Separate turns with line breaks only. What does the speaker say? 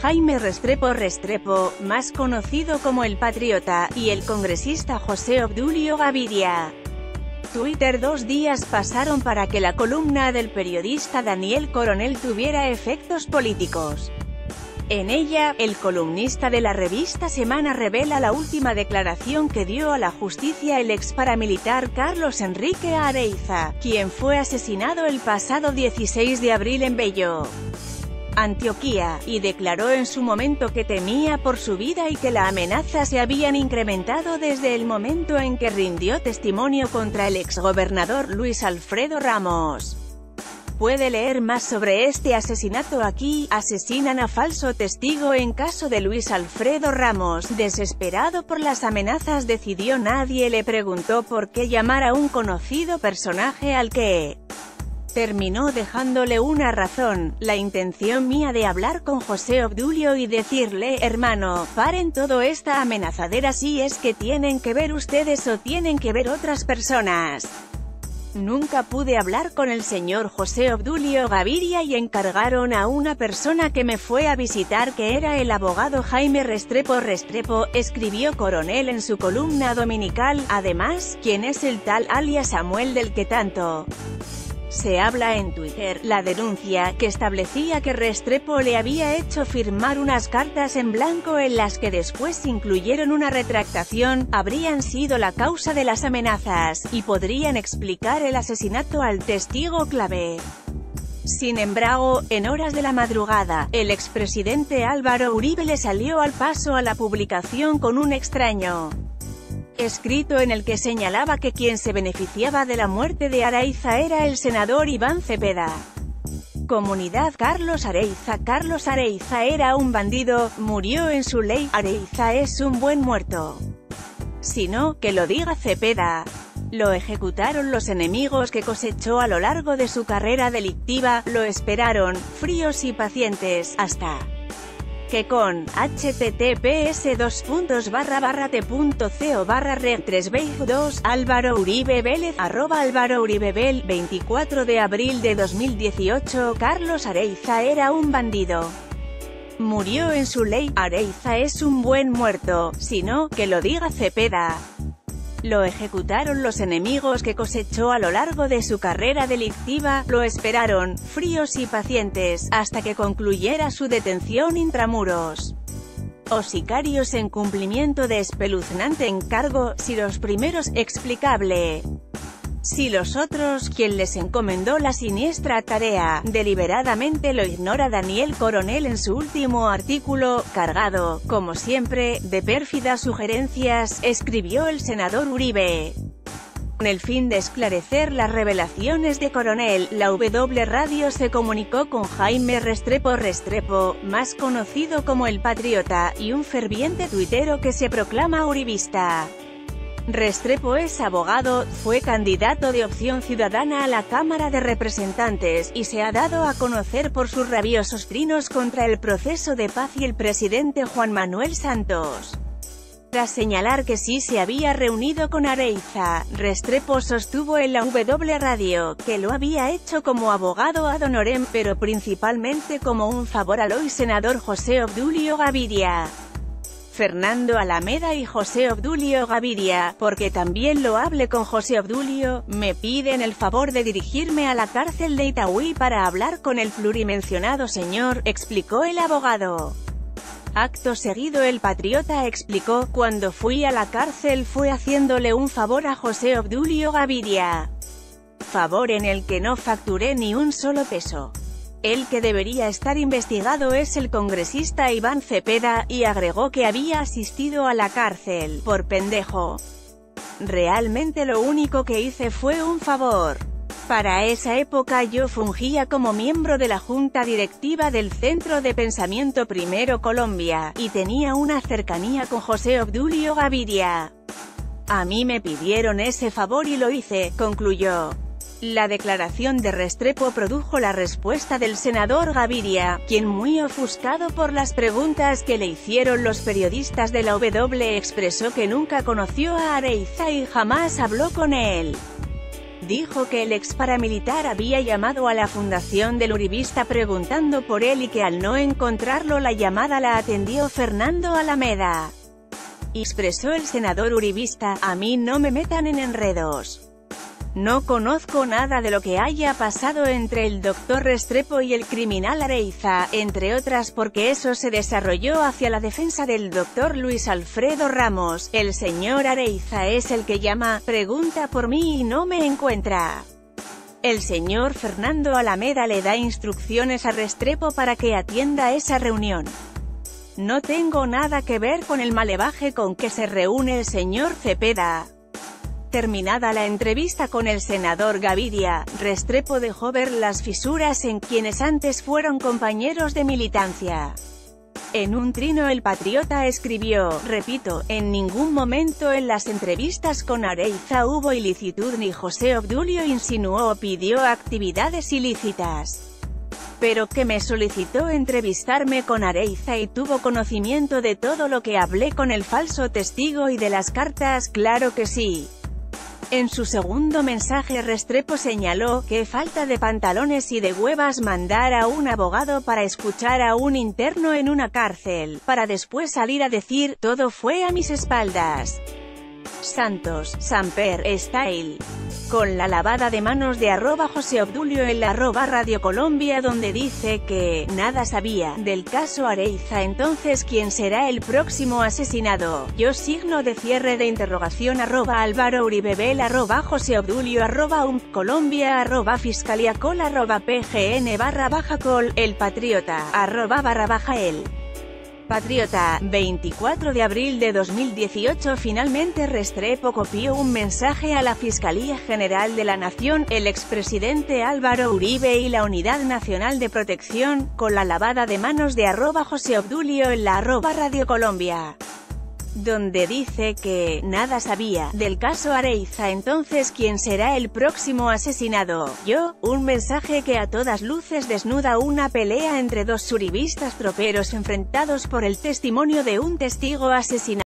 Jaime Restrepo, más conocido como El Patriota, y el congresista José Obdulio Gaviria. Twitter. 2 días pasaron para que la columna del periodista Daniel Coronel tuviera efectos políticos. En ella, el columnista de la revista Semana revela la última declaración que dio a la justicia el ex paramilitar Carlos Enrique Areiza, quien fue asesinado el pasado 16 de abril en Bello, Antioquia, y declaró en su momento que temía por su vida y que la amenaza se habían incrementado desde el momento en que rindió testimonio contra el exgobernador Luis Alfredo Ramos. Puede leer más sobre este asesinato aquí. Asesinan a falso testigo en caso de Luis Alfredo Ramos. Desesperado por las amenazas decidió nadie le preguntó por qué llamar a un conocido personaje al que terminó dejándole una razón. La intención mía de hablar con José Obdulio y decirle, hermano, paren todo esta amenazadera si es que tienen que ver ustedes o tienen que ver otras personas. Nunca pude hablar con el señor José Obdulio Gaviria y encargaron a una persona que me fue a visitar que era el abogado Jaime Restrepo, escribió Coronel en su columna dominical. Además, ¿quién es el tal alias Samuel del que tanto se habla en Twitter? La denuncia, que establecía que Restrepo le había hecho firmar unas cartas en blanco en las que después incluyeron una retractación, habrían sido la causa de las amenazas, y podrían explicar el asesinato al testigo clave. Sin embargo, en horas de la madrugada, el expresidente Álvaro Uribe le salió al paso a la publicación con un extraño escrito en el que señalaba que quien se beneficiaba de la muerte de Areiza era el senador Iván Cepeda. Comunidad. Carlos Areiza era un bandido, murió en su ley. Areiza es un buen muerto. Si no, que lo diga Cepeda. Lo ejecutaron los enemigos que cosechó a lo largo de su carrera delictiva, lo esperaron, fríos y pacientes, hasta que con https://t.co/reg3beig2 Álvaro Uribe Vélez @Álvaro Uribe Vel 24 de abril de 2018. Carlos Areiza era un bandido, murió en su ley. Areiza es un buen muerto. Si no, que lo diga Cepeda. Lo ejecutaron los enemigos que cosechó a lo largo de su carrera delictiva, lo esperaron, fríos y pacientes, hasta que concluyera su detención intramuros. O sicarios en cumplimiento de espeluznante encargo, si los primeros, explicable. Si los otros, quien les encomendó la siniestra tarea, deliberadamente lo ignora. Daniel Coronel en su último artículo, cargado, como siempre, de pérfidas sugerencias, escribió el senador Uribe. Con el fin de esclarecer las revelaciones de Coronel, la W Radio se comunicó con Jaime Restrepo, más conocido como El Patriota, y un ferviente tuitero que se proclama uribista. Restrepo es abogado, fue candidato de Opción Ciudadana a la Cámara de Representantes, y se ha dado a conocer por sus rabiosos trinos contra el proceso de paz y el presidente Juan Manuel Santos. Tras señalar que sí se había reunido con Areiza, Restrepo sostuvo en la W Radio, que lo había hecho como abogado ad honorem, pero principalmente como un favor al hoy senador José Obdulio Gaviria. Fernando Alameda y José Obdulio Gaviria, porque también lo hable con José Obdulio, me piden el favor de dirigirme a la cárcel de Itagüí para hablar con el plurimencionado señor, explicó el abogado. Acto seguido El Patriota explicó, cuando fui a la cárcel fue haciéndole un favor a José Obdulio Gaviria. Favor en el que no facturé ni un solo peso. El que debería estar investigado es el congresista Iván Cepeda, y agregó que había asistido a la cárcel, por pendejo. Realmente lo único que hice fue un favor. Para esa época yo fungía como miembro de la junta directiva del Centro de Pensamiento Primero Colombia, y tenía una cercanía con José Obdulio Gaviria. A mí me pidieron ese favor y lo hice, concluyó. La declaración de Restrepo produjo la respuesta del senador Gaviria, quien, muy ofuscado por las preguntas que le hicieron los periodistas de la W, expresó que nunca conoció a Areiza y jamás habló con él. Dijo que el ex paramilitar había llamado a la fundación del uribista preguntando por él y que al no encontrarlo la llamada la atendió Fernando Alameda. Expresó el senador uribista: a mí no me metan en enredos. No conozco nada de lo que haya pasado entre el doctor Restrepo y el criminal Areiza, entre otras porque eso se desarrolló hacia la defensa del doctor Luis Alfredo Ramos. El señor Areiza es el que llama, pregunta por mí y no me encuentra. El señor Fernando Alameda le da instrucciones a Restrepo para que atienda esa reunión. No tengo nada que ver con el malevaje con que se reúne el señor Cepeda. Terminada la entrevista con el senador Gaviria, Restrepo dejó ver las fisuras en quienes antes fueron compañeros de militancia. En un trino el patriota escribió: repito, en ningún momento en las entrevistas con Areiza hubo ilicitud ni José Obdulio insinuó o pidió actividades ilícitas. Pero que me solicitó entrevistarme con Areiza y tuvo conocimiento de todo lo que hablé con el falso testigo y de las cartas, claro que sí. En su segundo mensaje Restrepo señaló: qué falta de pantalones y de huevas mandar a un abogado para escuchar a un interno en una cárcel, para después salir a decir, todo fue a mis espaldas. Santos, Samper, Style. Con la lavada de manos de @José Obdulio en la @Radio Colombia, donde dice que nada sabía del caso Areiza. Entonces ¿quién será el próximo asesinado? Yo signo de cierre de interrogación @Álvaro Uribebel @José Obdulio @Colombia @Fiscaliacol @PGN_col El Patriota @el Patriota, 24 de abril de 2018. Finalmente Restrepo copió un mensaje a la Fiscalía General de la Nación, el expresidente Álvaro Uribe y la Unidad Nacional de Protección, con la lavada de manos de @José Obdulio en la @Radio Colombia, donde dice que nada sabía del caso Areiza. Entonces ¿quién será el próximo asesinado? Yo, un mensaje que a todas luces desnuda una pelea entre dos uribistas troperos enfrentados por el testimonio de un testigo asesinado.